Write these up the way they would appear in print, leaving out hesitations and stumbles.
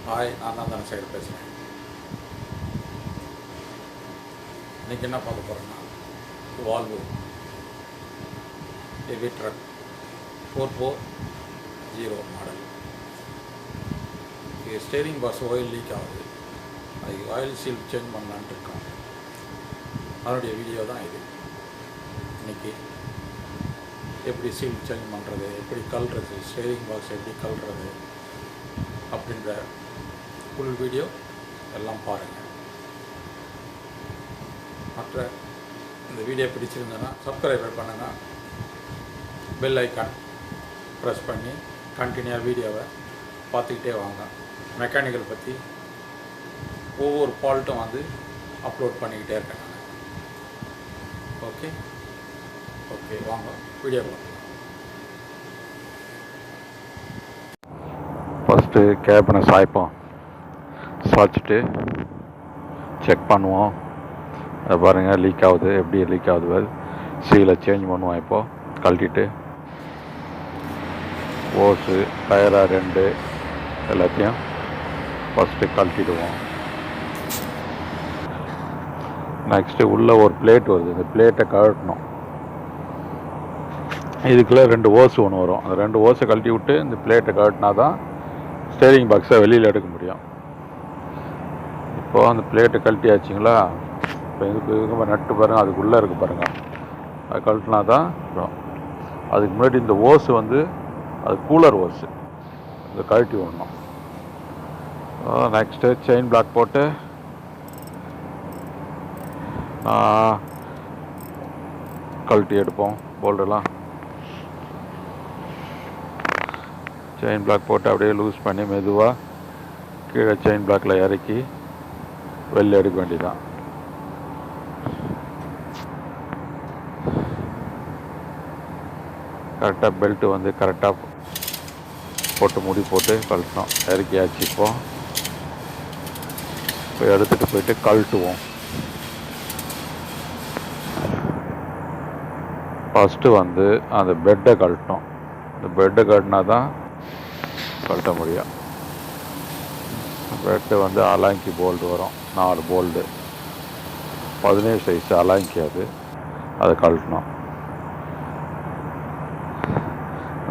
Hi, நான் தான் தனசேகர் பேசுகிறேன். இன்றைக்கி என்ன பார்க்க போகிறேன்னா, வால்வோ ஹெவி ட்ரக் 440 மாடல். இது ஸ்டேரிங் பாக்ஸ் ஆயில் லீக் ஆகுது. அதுக்கு ஆயில் சீல் சேஞ்ச் பண்ணலான்ட்டு இருக்கோம். அதனுடைய வீடியோ தான் இது. இன்றைக்கி எப்படி சீல் சேஞ்ச் பண்ணுறது, எப்படி கழுறது, ஸ்டேரிங் பாக்ஸ் எப்படி கழுறது அப்படின்ற ஃபுல் வீடியோ எல்லாம் பாருங்கள். மற்ற இந்த வீடியோ பிடிச்சிருந்தேன்னா சப்ஸ்கிரைப் பண்ணுங்கள், பெல் ஐக்கான் ப்ரெஸ் பண்ணி கண்டினியூவாக வீடியோவை பார்த்துக்கிட்டே வாங்க. மெக்கானிக்கல் பற்றி ஒவ்வொரு ஃபால்ட்டும் அப்லோட் பண்ணிக்கிட்டே இருக்கேன் நான். ஓகே வாங்க வீடியோ பார்க்கலாம். ஃபஸ்ட்டு கேபினை சாய்ச்சிட்டு செக் பண்ணுவோம். அதை பாருங்கள், லீக் ஆகுது. எப்படி லீக் ஆகுது, சீலை சேஞ்ச் பண்ணுவோம். இப்போது கழட்டிட்டு ஓஸு, டயரா 2 எல்லாத்தையும் ஃபஸ்ட்டு கழட்டிடுவோம். நெக்ஸ்ட்டு உள்ளே ஒரு பிளேட் வருது, இந்த பிளேட்டை கழட்டணும். இதுக்குள்ளே 2 ஓஸு ஒன்று வரும். அந்த 2 ஓஸை கழட்டி விட்டு இந்த பிளேட்டை கழட்டினா தான் ஸ்டேரிங் பாக்ஸை வெளியில் எடுக்க முடியும். இப்போது அந்த பிளேட்டை கழட்டியாச்சுங்களா. இப்போ இதுக்கு நட்டு பாருங்கள், அதுக்குள்ளே இருக்குது பாருங்கள். அது கழட்டினா தான் அதுக்கு முன்னாடி இந்த ஓஸு அது கூலர் ஓஸு, இதை கழட்டி விடணும். நெக்ஸ்ட்டு செயின் பிளாக் போட்டு கழட்டி எடுப்போம். போல்டெல்லாம் செயின் பிளாக் போட்டு அப்படியே லூஸ் பண்ணி மெதுவாக கீழே செயின் பிளாக்கில் இறக்கி வெளில எடுக்க வேண்டியதான். கரெக்டாக பெல்ட்டு கரெக்டாக போட்டு முடி போட்டு கழட்டணும். இறக்கியாச்சு. இப்போ எடுத்துகிட்டு போயிட்டு கழட்டுவோம். ஃபஸ்ட்டு அந்த பெட்டை கழட்டணும். இந்த பெட்டை கழட்டினா தான் கழட்ட முடியும். பெட்டு அலாங்கி போல்டு வரும், 4 போல்டு, 17 சைஸ் அலாங்கி. அதை கழட்டணும்.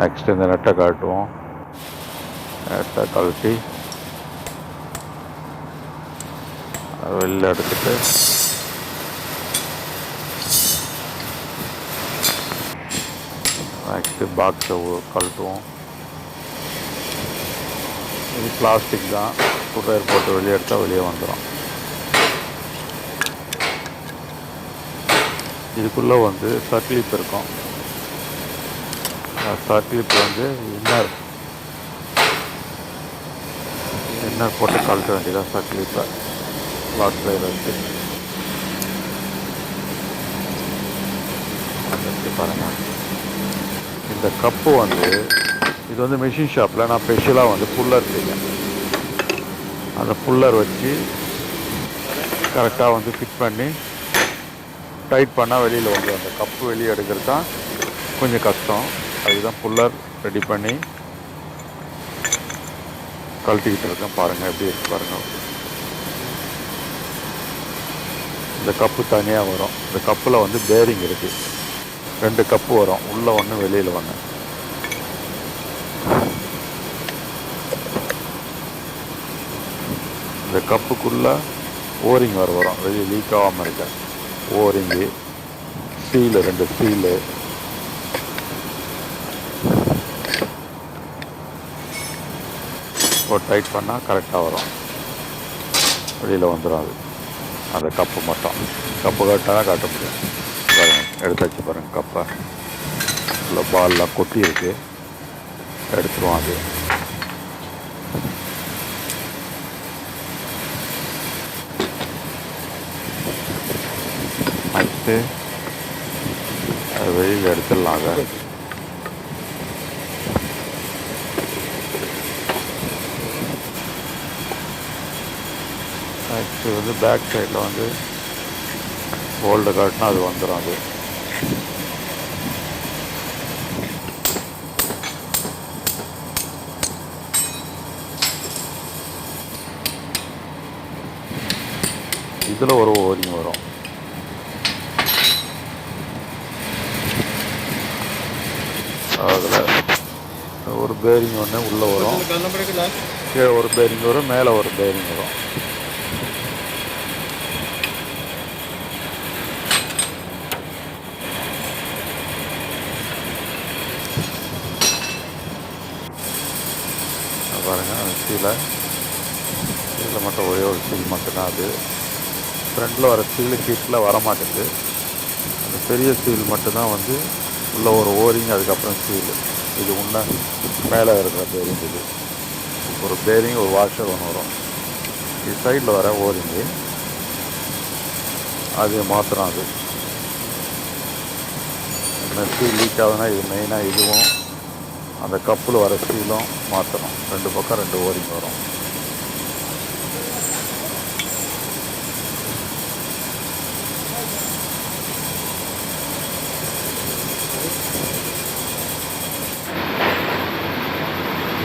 நெக்ஸ்ட் இந்த நெட்டை கழட்டுவோம். நெட்டை கழட்டி வெளில எடுத்துட்டு நெக்ஸ்ட்டு பாக்ஸை கழட்டுவோம். இது பிளாஸ்டிக் தான், குட்டர் போட்டு வெளியே எடுத்தால் வெளியே வந்துடும். இதுக்குள்ளே சர்க்ளிப் இருக்கும். சர்க்ளிப் இன்னர் போட்டு கழட்ட வேண்டியதான். சர்க்ளிப்பை பாக்ஸில் வச்சு பாருங்கள். இந்த கப்பு இது மிஷின் ஷாப்பில் நான் ஸ்பெஷலாக புல்லர் செய்வேன். அந்த புல்லர் வச்சு கரெக்டாக ஃபிட் பண்ணி டைட் பண்ணால் வெளியில் அந்த கப்பு வெளியே எடுக்கிறது தான் கொஞ்சம் கஷ்டம். அதுதான் புல்லர் ரெடி பண்ணி கழட்டிக்கிட்டு இருக்கேன். பாருங்கள் எப்படி இருக்கு பாருங்கள். இந்த கப்பு தனியாக வரும். இந்த கப்பில் பேரிங் இருக்குது. 2 கப்பு வரும், உள்ளே ஒன்று வெளியில் ஒன்று. இந்த கப்புக்குள்ளே ஓரிங் வரும், வெளியே லீக் ஆகாமல் இருக்க ஓரிங்கு, ஸ்டீலு 2 ஸ்டீலு. ஒரு டைட் பண்ணால் கரெக்டாக வரும், வெளியில் வந்துடும். அந்த கப்பு மட்டும் கப்பு கட்டால் தான் காட்ட முடியும். பாருங்கள், எடுத்தாச்சு பாருங்கள். கப்பை இல்லை பால்லாம் கொட்டி இருக்குது, எடுத்துருவோம். அது நெக்ஸ்ட்டு அது வெளியில் எடுத்துடலாம். அதை நெக்ஸ்ட்டு பேக் சைடில் போல்டு காட்டினா அது வந்துடும். அது இதில் ஒரு ஓரிங் வரும். அதில் ஒரு பேரிங் ஒன்று உள்ளே வரும், கீழே ஒரு பேரிங் வரும், மேலே ஒரு பேரிங் வரும். பாருங்கள் அந்த சீலை மட்டும் ஒரே ஒரு சீல் மட்டும்தான். அது ஃப்ரண்டில் வர சீலு கீட்டில் வரமாட்டேங்குது. அந்த பெரிய சீல் மட்டும்தான் வந்து உள்ள ஒரு ஓரிங், அதுக்கப்புறம் சீலு. இது உள்ள மேலே இருக்கிற பேரிங். இது ஒரு பேரிங், ஒரு வாஷர் ஒன்று வரும். இது சைடில் வர ஓரிங்கு, அது மாத்திரம். அது சீல் லீக் ஆகுதுன்னா இது மெயினாக இதுவும் அந்த கப்பில் வர சீலும் மாற்றணும். 2 பக்கம் 2 ஓரிங் வரும்.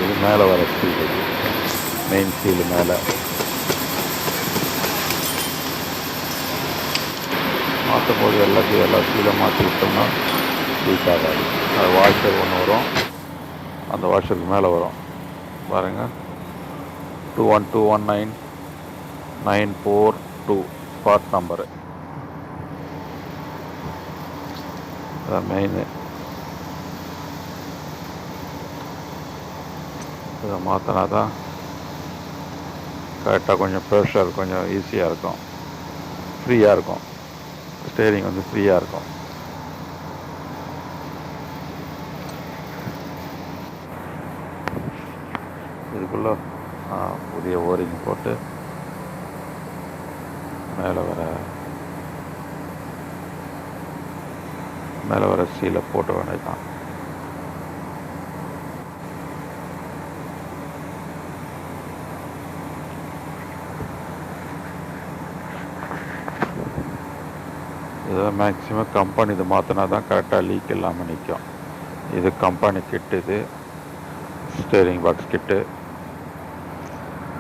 இது மேலே வர சீல், இது மெயின் சீல் மேலே மாற்றும் போது எல்லா சீலும் மாற்றி விட்டோம்னா லீக் ஆகாது. அது வாஷர் ஒன்று வரும், அந்த வாஷருக்கு மேலே வரும். பாருங்கள், 21219942 பார்ட் நம்பரு. அதான் மெயினு. இதை மாற்றினா தான் கரெக்டாக கொஞ்சம் ப்ரெஷர் கொஞ்சம் ஈஸியாக இருக்கும், ஃப்ரீயாக இருக்கும். ஸ்டேரிங் வந்து ஃப்ரீயாக இருக்கும். இதுக்குள்ளே புதிய ஓரிங் போட்டு மேலே வர சீலை போட்டு வேண்டியதான். இதை மேக்ஸிமம் கம்பெனி இது மாற்றினா தான் கரெக்டாக லீக் இல்லாமல் நிற்கும். இது கம்பெனி கிட்டு, இது ஸ்டேரிங் பாக்ஸ் கிட்டு.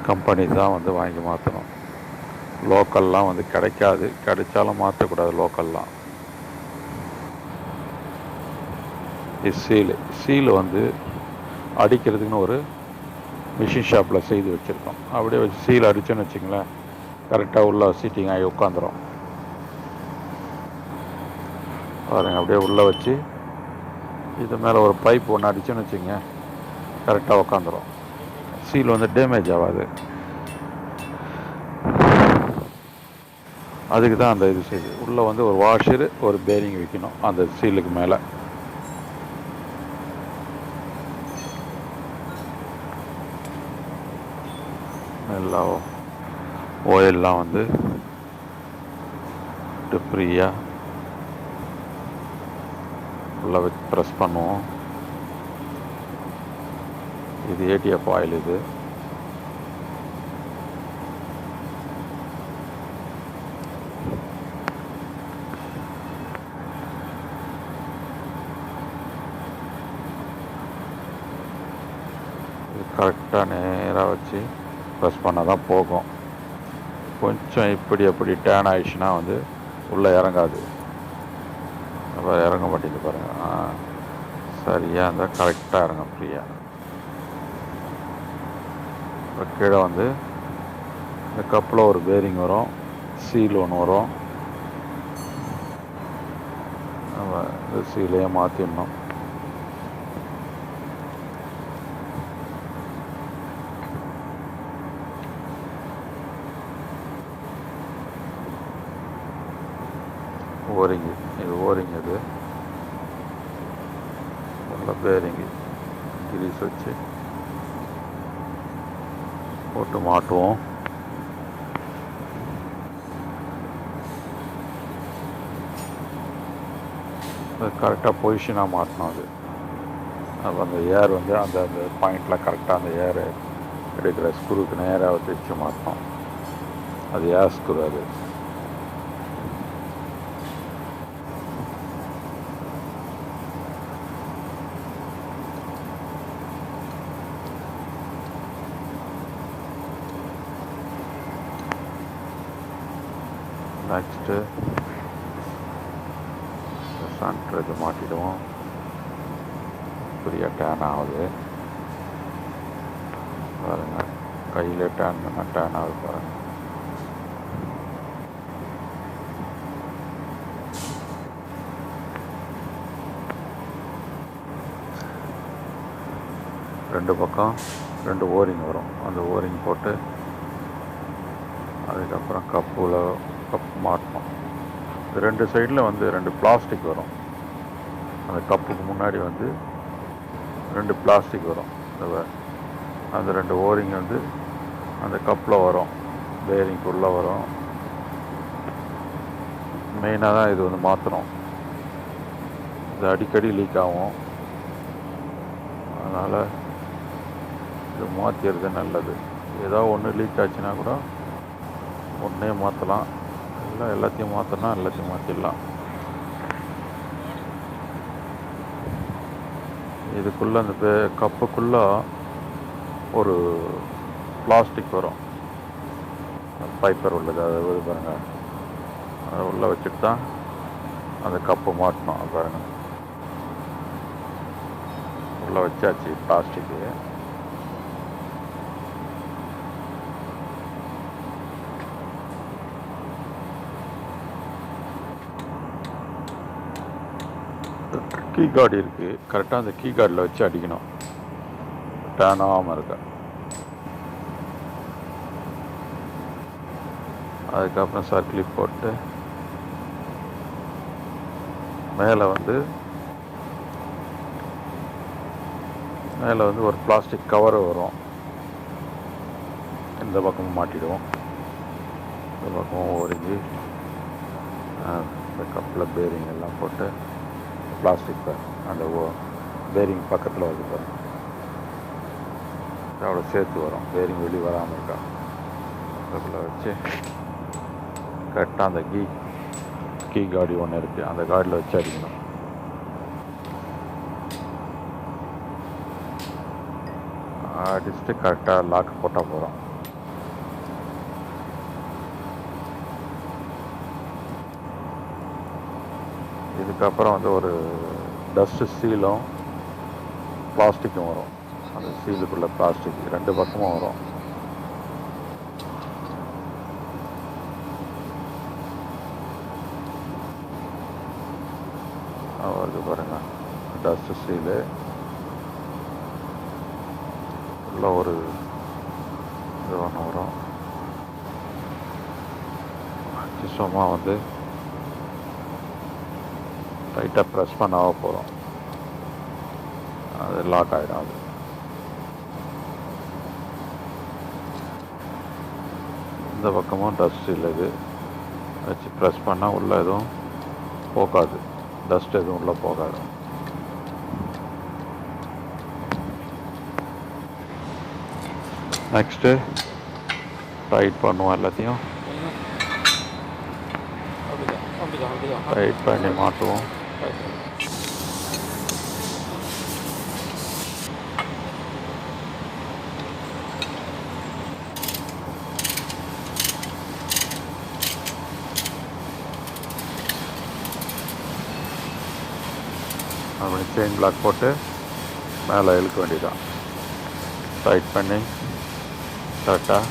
கம்பெனி தான் வந்து வாங்கி மாற்றணும். லோக்கல்லாம் வந்து கிடைக்காது, கிடைச்சாலும் மாற்றக்கூடாது லோக்கல்லாம். இது சீலு வந்து அடிக்கிறதுக்குன்னு ஒரு மிஷின் ஷாப்பில் செய்து வச்சுருக்கோம். அப்படியே வச்சு சீல் அடித்தோன்னு வச்சுங்களேன், கரெக்டாக உள்ள சீட்டிங் ஆகி உட்காந்துரும். பாருங்கள், அப்படியே உள்ளே வச்சு இது மேலே ஒரு பைப் ஒன்று அடித்தோன்னு வச்சுங்க, கரெக்டாக உட்காந்துரும். சீல் வந்து டேமேஜ் ஆகாது. அதுக்கு தான் அந்த இது செய்யுது. உள்ளே வந்து ஒரு வாஷரு, ஒரு பேரிங் வைக்கணும் அந்த சீலுக்கு மேலே. எல்லா ஓயிலெலாம் வந்து ஃப்ரீயாக உள்ளே வச்சு ப்ரெஸ் பண்ணுவோம். இது ஏடிஎஃப் ஆயில். இது கரெக்டாக நேராக வச்சு ப்ரெஸ் பண்ணால் தான் போகும். கொஞ்சம் இப்படி அப்படி டேன் ஆயிடுச்சுன்னா வந்து உள்ளே இறங்காது. இறங்க மாட்டேங்குது பாருங்கள். சரியாக இருந்தால் கரெக்டாக இறங்க ஃப்ரீயாக. கீழே வந்து இந்த கப்பில் ஒரு பேரிங் வரும், சீல் ஒன்று வரும். நம்ம இந்த சீலையே மாற்றிடணும். ஓரிங்கு, இது ஓரிங். இது நல்ல பேரிங்கு கிரீஸ் வச்சு போட்டு மாட்டுவோம். கரெக்டாக பொசிஷனாக மாட்டணும். அது அப்போ அந்த ஏர் வந்து அந்த அந்த பாயிண்டில் கரெக்டாக அந்த ஏர் எடுக்கிற ஸ்க்ரூக்கு நேராக வச்சு மாட்டணும். அது ஏர் ஸ்க்ரூ. அது நெக்ஸ்ட்டு சென்டர் இது மாட்டிடுவோம். ஃப்ரீயாக டேன் ஆகுது பாருங்கள். கையில் டேன் பண்ணால் டேன் ஆகுது பாருங்கள். ரெண்டு பக்கம் 2 ஓரிங் வரும். அந்த ஓரிங் போட்டு அதுக்கப்புறம் கப்பு மாட்டணும். 2 சைடில் வந்து 2 பிளாஸ்டிக் வரும். அந்த கப்புக்கு முன்னாடி வந்து 2 பிளாஸ்டிக் வரும். அந்த 2 ஓரிங் வந்து அந்த கப்பில் வரும், பேரிங்குள்ளே வரும். மெயினாக தான் இது வந்து மாற்றணும். இது அடிக்கடி லீக் ஆகும். அதனால் இது மாற்றிடுறது நல்லது. ஏதாவது ஒன்று லீக் ஆச்சுன்னா கூட ஒன்றே மாற்றலாம். இல்லை எல்லாத்தையும் மாற்றினா எல்லாத்தையும் மாற்றிடலாம். இதுக்குள்ளே அந்த கப்புக்குள்ளே ஒரு பிளாஸ்டிக் வரும், பைப்பர் உள்ளது. அதை பாருங்கள், அதை உள்ளே வச்சுட்டு தான் அந்த கப்பு மாட்டணும். பாருங்கள், உள்ளே வச்சாச்சு பிளாஸ்டிக்கு. கீ கார்டு இருக்குது. கரெக்டாக அந்த கீ கார்டில் வச்சு அடிக்கணும், டேன் ஆகாமல் இருக்க. அதுக்கப்புறம் சர்க்கிளிப் போட்டு மேலே வந்து ஒரு பிளாஸ்டிக் கவர் வரும். இந்த பக்கமும் மாட்டிடுவோம். இந்த பக்கமும் ஒருங்கி இந்த கப்பில் பேரிங் எல்லாம் போட்டு பிளாஸ்டிக் அந்த பேரிங் பக்கத்தில் வந்து பாருங்கள், அதோட சேர்த்து வரும். பேரிங் வெளியே வராமல் இருக்கா அதுக்குள்ளே வச்சு கரெக்டாக அந்த கீ காடி ஒன்று இருக்குது, அந்த காடியில் வச்சு அடிக்கணும். அடிச்சுட்டு கரெக்டாக லாக் போட்டால் போகிறோம். இதுக்கப்புறம் வந்து ஒரு டஸ்ட்டு சீலும் பிளாஸ்டிக்கும் வரும். அந்த சீலுக்குள்ள பிளாஸ்டிக் 2 பக்கமும் வரும். வருது பாருங்கள், டஸ்ட்டு சீலு உள்ள ஒரு இது ஒன்று வரும். சும்மா வந்து டைட்டாக ப்ரெஸ் பண்ண போகிறோம், அது லாக் ஆகிடும். அது இந்த பக்கமும் டஸ்ட் இல்லது வச்சு ப்ரெஸ் பண்ணால் உள்ளே எதுவும் போகாது, டஸ்ட் எதுவும் உள்ளே போகாது. நெக்ஸ்ட்டு டைட் பண்ணுவோம். எல்லாத்தையும் டைட் பண்ணி மாட்டுவோம். அப்படி செயின் பிளாக் போட்டு மேலே இழுக்க வேண்டியதான். டைட் பண்ணி கரெக்டாக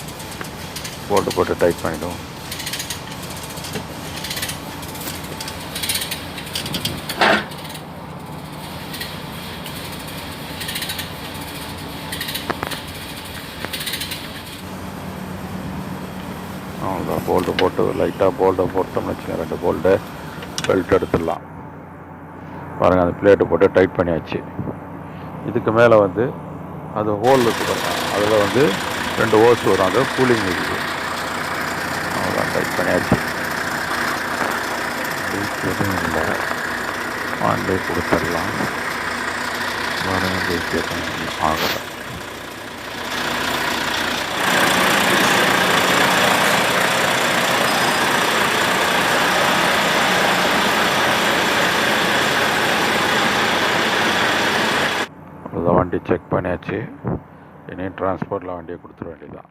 போல்ட்டு போட்டு டைட் பண்ணிவிடுவோம். அவ்வளோதான். போல்ட்டு போட்டு லைட்டாக போல்ட்டை போட்டோம்னு வச்சுக்கோங்க, 2 போல்ட்டு பெல்ட் எடுத்துடலாம். பாருங்கள், அந்த பிளேட்டை போட்டு டைட் பண்ணியாச்சு. இதுக்கு மேலே வந்து அது ஹோல் இருக்குது, அதில் வந்து 2 ஓஸ் வரும், அது கூலிங் இருக்குது. அவ்வளோதான், டைட் பண்ணியாச்சு. எதுவும் இல்லை, ஆன்லே கொடுத்துடலாம். ஆகலை. வண்டி செக் பண்ணியாச்சு. இனி டிரான்ஸ்போர்ட்டில் வண்டியை கொடுத்துட வேண்டியதான்.